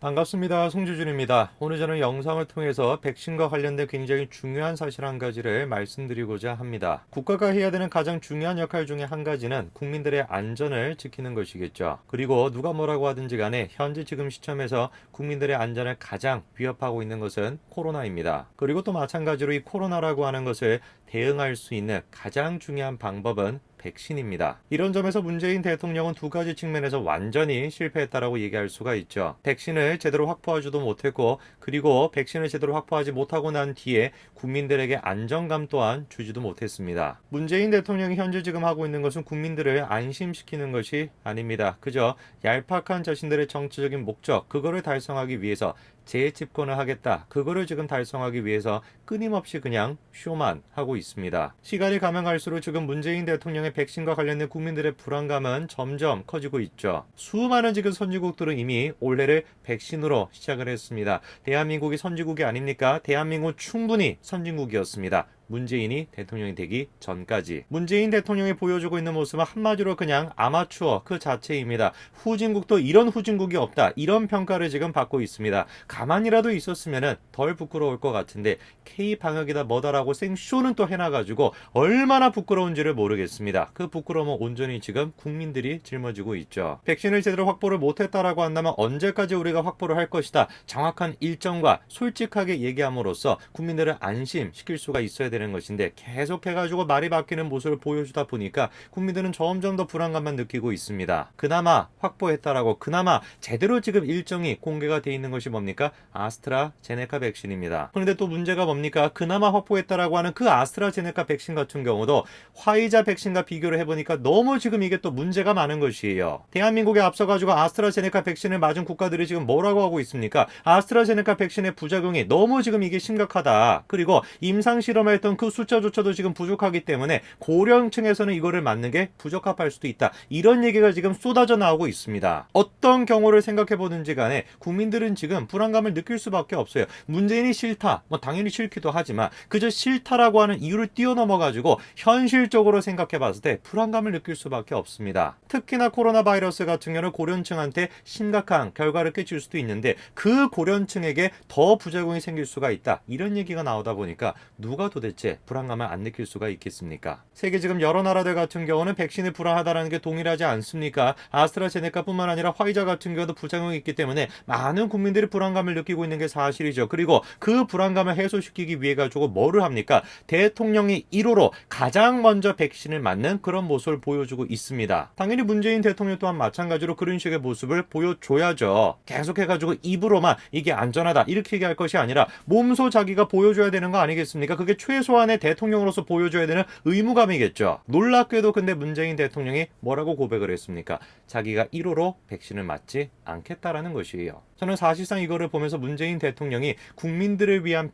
반갑습니다. 송주준입니다. 오늘 저는 영상을 통해서 백신과 관련된 굉장히 중요한 사실 한 가지를 말씀드리고자 합니다. 국가가 해야 되는 가장 중요한 역할 중에 한 가지는 국민들의 안전을 지키는 것이겠죠. 그리고 누가 뭐라고 하든지 간에 현재 지금 시점에서 국민들의 안전을 가장 위협하고 있는 것은 코로나입니다. 그리고 또 마찬가지로 이 코로나라고 하는 것을 대응할 수 있는 가장 중요한 방법은 백신입니다. 이런 점에서 문재인 대통령은 두 가지 측면에서 완전히 실패했다라고 얘기할 수가 있죠. 백신을 제대로 확보하지도 못했고, 그리고 백신을 제대로 확보하지 못하고 난 뒤에 국민들에게 안정감 또한 주지도 못했습니다. 문재인 대통령이 현재 지금 하고 있는 것은 국민들을 안심시키는 것이 아닙니다. 그저 얄팍한 자신들의 정치적인 목적, 그거를 달성하기 위해서 재집권을 하겠다. 그거를 지금 달성하기 위해서 끊임없이 그냥 쇼만 하고 있습니다. 시간이 가면 갈수록 지금 문재인 대통령의 백신과 관련된 국민들의 불안감은 점점 커지고 있죠. 수많은 지금 선진국들은 이미 올해를 백신으로 시작을 했습니다. 대한민국이 선진국이 아닙니까? 대한민국은 충분히 선진국이었습니다. 문재인이 대통령이 되기 전까지. 문재인 대통령이 보여주고 있는 모습은 한마디로 그냥 아마추어 그 자체입니다. 후진국도 이런 후진국이 없다. 이런 평가를 지금 받고 있습니다. 가만히라도 있었으면 덜 부끄러울 것 같은데 K방역이다 뭐다라고 생쇼는 또 해놔가지고 얼마나 부끄러운지를 모르겠습니다. 그 부끄러움은 온전히 지금 국민들이 짊어지고 있죠. 백신을 제대로 확보를 못했다라고 한다면 언제까지 우리가 확보를 할 것이다. 정확한 일정과 솔직하게 얘기함으로써 국민들을 안심시킬 수가 있어야 되는 것인데 계속해가지고 말이 바뀌는 모습을 보여주다 보니까 국민들은 점점 더 불안감만 느끼고 있습니다. 그나마 확보했다라고 그나마 제대로 지금 일정이 공개가 돼 있는 것이 뭡니까? 아스트라제네카 백신입니다. 그런데 또 문제가 뭡니까? 그나마 확보했다라고 하는 그 아스트라제네카 백신 같은 경우도 화이자 백신과 비교를 해보니까 너무 지금 이게 또 문제가 많은 것이에요. 대한민국에 앞서가지고 아스트라제네카 백신을 맞은 국가들이 지금 뭐라고 하고 있습니까? 아스트라제네카 백신의 부작용이 너무 지금 이게 심각하다. 그리고 임상실험을 했던 그 숫자조차도 지금 부족하기 때문에 고령층에서는 이거를 맞는 게 부적합할 수도 있다. 이런 얘기가 지금 쏟아져 나오고 있습니다. 어떤 경우를 생각해 보든지 간에 국민들은 지금 불안감을 느낄 수밖에 없어요. 문재인이 싫다. 뭐 당연히 싫기도 하지만 그저 싫다라고 하는 이유를 뛰어넘어 가지고 현실적으로 생각해 봤을 때 불안감을 느낄 수밖에 없습니다. 특히나 코로나 바이러스 같은 경우는 고령층한테 심각한 결과를 끼칠 수도 있는데 그 고령층에게 더 부작용이 생길 수가 있다. 이런 얘기가 나오다 보니까 누가 도대체 불안감을 안 느낄 수가 있겠습니까? 세계 지금 여러 나라들 같은 경우는 백신이 불안하다는 게 동일하지 않습니까? 아스트라제네카뿐만 아니라 화이자 같은 경우도 부작용이 있기 때문에 많은 국민들이 불안감을 느끼고 있는 게 사실이죠. 그리고 그 불안감을 해소시키기 위해 가지고 뭐를 합니까? 대통령이 1호로 가장 먼저 백신을 맞는 그런 모습을 보여주고 있습니다. 당연히 문재인 대통령 또한 마찬가지로 그런 식의 모습을 보여줘야죠. 계속해가지고 입으로만 이게 안전하다 이렇게 얘기할 것이 아니라 몸소 자기가 보여줘야 되는 거 아니겠습니까? 그게 최소한의 대통령으로서 보여줘야 되는 의무감이겠죠. 놀랍게도 근데 문재인 대통령이 뭐라고 고백을 했습니까? 자기가 1호로 백신을 맞지 않겠다라는 것이에요. 저는 사실상 이거를 보면서 문재인 대통령이 국민들을 위한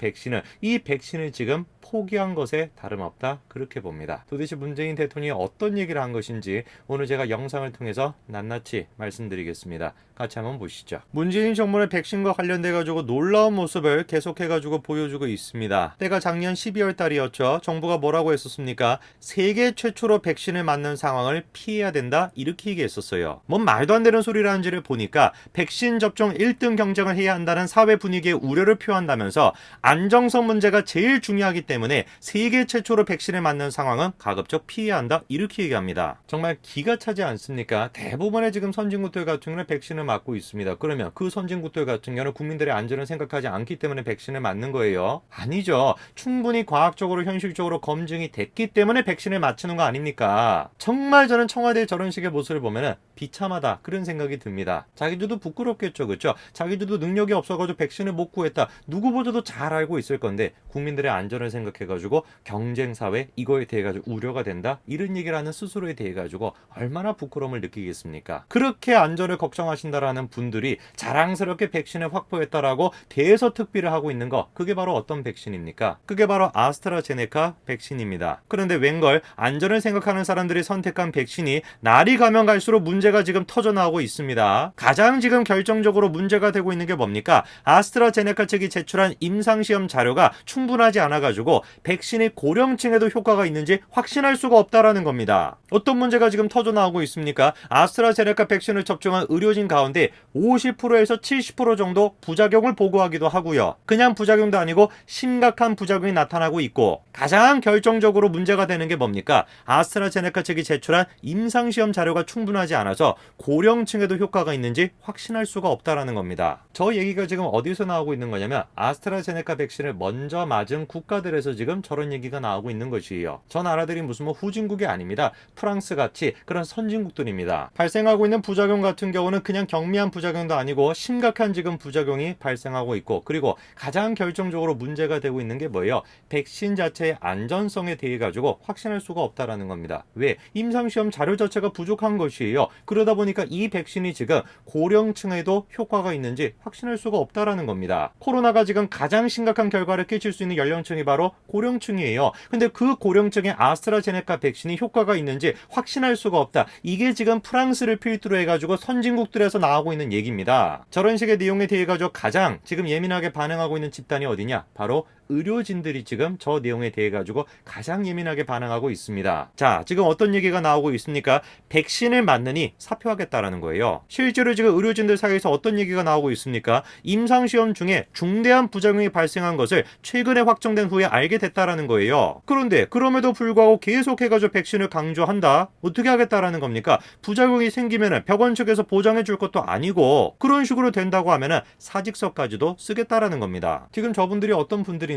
이 백신을 지금 포기한 것에 다름없다 그렇게 봅니다. 도대체 문재인 대통령이 어떤 얘기를 한 것인지 오늘 제가 영상을 통해서 낱낱이 말씀드리겠습니다. 같이 한번 보시죠. 문재인 정부의 백신과 관련돼 가지고 놀라운 모습을 계속해 가지고 보여주고 있습니다. 때가 작년 12월 달이었죠. 정부가 뭐라고 했었습니까? 세계 최초로 백신을 맞는 상황을 피해야 된다 이렇게 얘기했었어요. 뭔 말도 안 되는 소리라는지를 보니까 백신 접종 1등 경쟁을 해야 한다는 사회 분위기에 우려를 표한다면서 안정성 문제가 제일 중요하기 때문에 세계 최초로 백신을 맞는 상황은 가급적 피해야 한다 이렇게 얘기합니다. 정말 기가 차지 않습니까? 대부분의 지금 선진국들 같은 경우는 백신을 맞고 있습니다. 그러면 그 선진국들 같은 경우는 국민들의 안전을 생각하지 않기 때문에 백신을 맞는 거예요? 아니죠. 충분히 과학적으로 현실적으로 검증이 됐기 때문에 백신을 맞추는 거 아닙니까? 정말 저는 청와대의 저런 식의 모습을 보면은 비참하다 그런 생각이 듭니다. 자기들도 부끄럽겠죠. 그렇죠? 자기들도 능력이 없어가지고 백신을 못 구했다. 누구보다도 잘 알고 있을 건데 국민들의 안전을 생각해가지고 경쟁사회 이거에 대해 가지고 우려가 된다 이런 얘기를 하는 스스로에 대해 가지고 얼마나 부끄러움을 느끼겠습니까? 그렇게 안전을 걱정하신다라는 분들이 자랑스럽게 백신을 확보했다라고 대서특비를 하고 있는 거 그게 바로 어떤 백신입니까? 그게 바로 아스트라제네카 백신입니다. 그런데 웬걸 안전을 생각하는 사람들이 선택한 백신이 날이 가면 갈수록 문제가 지금 터져나오고 있습니다. 가장 지금 결정적으로 문제가 되고 있는 게 뭡니까? 아스트라제네카 측이 제출한 임상시험 자료가 충분하지 않아가지고 백신이 고령층에도 효과가 있는지 확신할 수가 없다라는 겁니다. 어떤 문제가 지금 터져나오고 있습니까? 아스트라제네카 백신을 접종한 의료진 가운데 가운데 50%에서 70% 정도 부작용을 보고하기도 하고요. 그냥 부작용도 아니고 심각한 부작용이 나타나고 있고, 가장 결정적으로 문제가 되는 게 뭡니까? 아스트라제네카 측이 제출한 임상시험 자료가 충분하지 않아서 고령층에도 효과가 있는지 확신할 수가 없다라는 겁니다. 저 얘기가 지금 어디서 나오고 있는 거냐면 아스트라제네카 백신을 먼저 맞은 국가들에서 지금 저런 얘기가 나오고 있는 것이에요. 저 나라들이 무슨 뭐 후진국이 아닙니다. 프랑스 같이 그런 선진국들입니다. 발생하고 있는 부작용 같은 경우는 그냥 경미한 부작용도 아니고 심각한 지금 부작용이 발생하고 있고, 그리고 가장 결정적으로 문제가 되고 있는 게 뭐예요? 백신 자체의 안전성에 대해 가지고 확신할 수가 없다라는 겁니다. 왜? 임상시험 자료 자체가 부족한 것이에요. 그러다 보니까 이 백신이 지금 고령층에도 효과가 있는지 확신할 수가 없다라는 겁니다. 코로나가 지금 가장 심각한 결과를 끼칠 수 있는 연령층이 바로 고령층이에요. 근데 그 고령층에 아스트라제네카 백신이 효과가 있는지 확신할 수가 없다. 이게 지금 프랑스를 필두로 해가지고 선진국들에서 나오고 있는 얘기입니다. 저런 식의 내용에 대해 가지고 가장 지금 예민하게 반응하고 있는 집단이 어디냐? 바로 의료진들이 지금 저 내용에 대해 가지고 가장 예민하게 반응하고 있습니다. 자, 지금 어떤 얘기가 나오고 있습니까? 백신을 맞느니 사표하겠다라는 거예요. 실제로 지금 의료진들 사이에서 어떤 얘기가 나오고 있습니까? 임상시험 중에 중대한 부작용이 발생한 것을 최근에 확정된 후에 알게 됐다라는 거예요. 그런데 그럼에도 불구하고 계속해가지고 백신을 강조한다? 어떻게 하겠다라는 겁니까? 부작용이 생기면은 병원 측에서 보장해 줄 것도 아니고, 그런 식으로 된다고 하면은 사직서까지도 쓰겠다라는 겁니다. 지금 저분들이 어떤 분들입니까?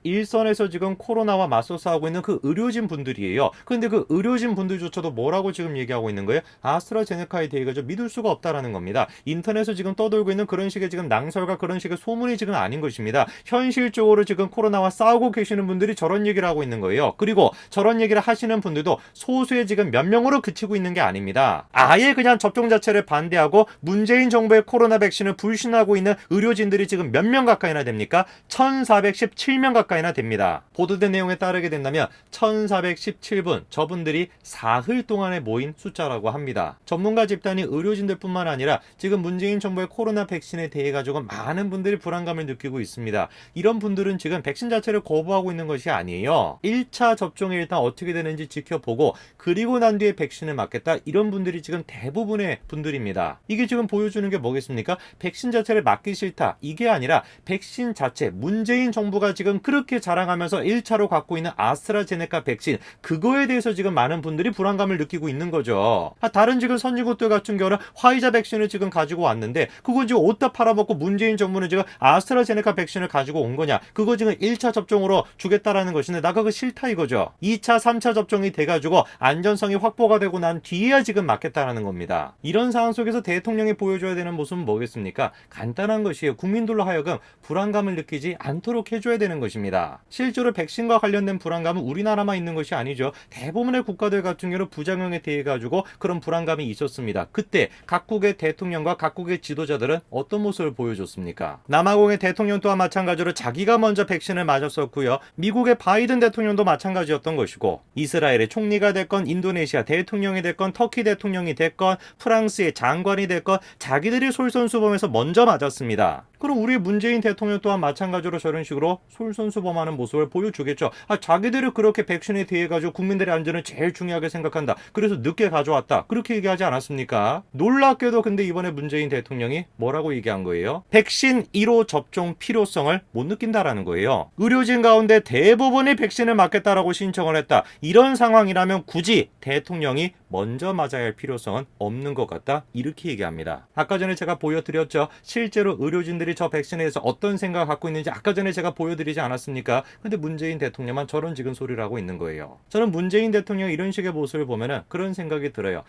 일선에서 지금 코로나와 맞서 싸우고 있는 그 의료진 분들이에요. 근데 그 의료진 분들조차도 뭐라고 지금 얘기하고 있는 거예요? 아스트라제네카에 대해 가지고 믿을 수가 없다라는 겁니다. 인터넷에 지금 떠돌고 있는 그런 식의 지금 낭설과 그런 식의 소문이 지금 아닌 것입니다. 현실적으로 지금 코로나와 싸우고 계시는 분들이 저런 얘기를 하고 있는 거예요. 그리고 저런 얘기를 하시는 분들도 소수의 지금 몇 명으로 그치고 있는 게 아닙니다. 아예 그냥 접종 자체를 반대하고 문재인 정부의 코로나 백신을 불신하고 있는 의료진들이 지금 몇 명 가까이나 됩니까? 1417명 가까이나 됩니다. 보도된 내용에 따르게 된다면 1417분, 저분들이 사흘 동안에 모인 숫자라고 합니다. 전문가 집단이 의료진들 뿐만 아니라 지금 문재인 정부의 코로나 백신에 대해 가지고 많은 분들이 불안감을 느끼고 있습니다. 이런 분들은 지금 백신 자체를 거부하고 있는 것이 아니에요. 1차 접종이 일단 어떻게 되는지 지켜보고 그리고 난 뒤에 백신을 맞겠다, 이런 분들이 지금 대부분의 분들입니다. 이게 지금 보여주는 게 뭐겠습니까? 백신 자체를 맞기 싫다, 이게 아니라 백신 자체, 문재인 정부가 지금 그렇게 자랑하면서 1차로 갖고 있는 아스트라제네카 백신, 그거에 대해서 지금 많은 분들이 불안감을 느끼고 있는 거죠. 다른 지금 선진국들 같은 경우는 화이자 백신을 지금 가지고 왔는데 그거 지금 어디다 팔아먹고 문재인 정부는 지금 아스트라제네카 백신을 가지고 온 거냐? 그거 지금 1차 접종으로 주겠다라는 것인데 나 그거 싫다 이거죠. 2차, 3차 접종이 돼가지고 안전성이 확보가 되고 난 뒤에야 지금 맞겠다라는 겁니다. 이런 상황 속에서 대통령이 보여줘야 되는 모습은 뭐겠습니까? 간단한 것이에요. 국민들로 하여금 불안감을 느끼지 않도록 해줘야 되는 것입니다. 실제로 백신과 관련된 불안감은 우리나라만 있는 것이 아니죠. 대부분의 국가들 같은 경우는 부작용에 대해 가지고 그런 불안감이 있었습니다. 그때 각국의 대통령과 각국의 지도자들은 어떤 모습을 보여줬습니까? 남아공의 대통령 또한 마찬가지로 자기가 먼저 백신을 맞았었고요. 미국의 바이든 대통령도 마찬가지였던 것이고, 이스라엘의 총리가 됐건 인도네시아 대통령이 됐건 터키 대통령이 됐건 프랑스의 장관이 됐건 자기들이 솔선수범해서 먼저 맞았습니다. 그럼 우리 문재인 대통령 또한 마찬가지로 저런 식으로 솔선수범하는 모습을 보여주겠죠. 자기들이 그렇게 백신에 대해 가지고 국민들의 안전을 제일 중요하게 생각한다, 그래서 늦게 가져왔다, 그렇게 얘기하지 않았습니까? 놀랍게도 근데 이번에 문재인 대통령이 뭐라고 얘기한 거예요? 백신 1호 접종 필요성을 못 느낀다라는 거예요. 의료진 가운데 대부분이 백신을 맞겠다라고 신청을 했다. 이런 상황이라면 굳이 대통령이 먼저 맞아야 할 필요성은 없는 것 같다, 이렇게 얘기합니다. 아까 전에 제가 보여드렸죠. 실제로 의료진들이 저 백신에 대해서 어떤 생각을 갖고 있는지 아까 전에 제가 보여드리지 않았습니까? 근데 문재인 대통령만 저런 지금 소리를 하고 있는 거예요. 저는 문재인 대통령 이런 식의 모습을 보면은 그런 생각이 들어요.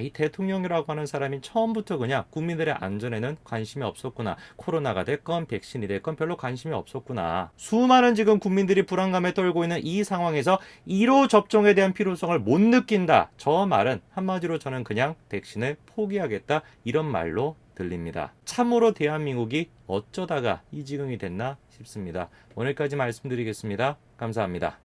이 대통령이라고 하는 사람이 처음부터 그냥 국민들의 안전에는 관심이 없었구나. 코로나가 됐건 백신이 됐건 별로 관심이 없었구나. 수많은 지금 국민들이 불안감에 떨고 있는 이 상황에서 1호 접종에 대한 필요성을 못 느낀다, 저 말은 한마디로 저는 그냥 백신을 포기하겠다, 이런 말로 들립니다. 참으로 대한민국이 어쩌다가 이 지경이 됐나 싶습니다. 오늘까지 말씀드리겠습니다. 감사합니다.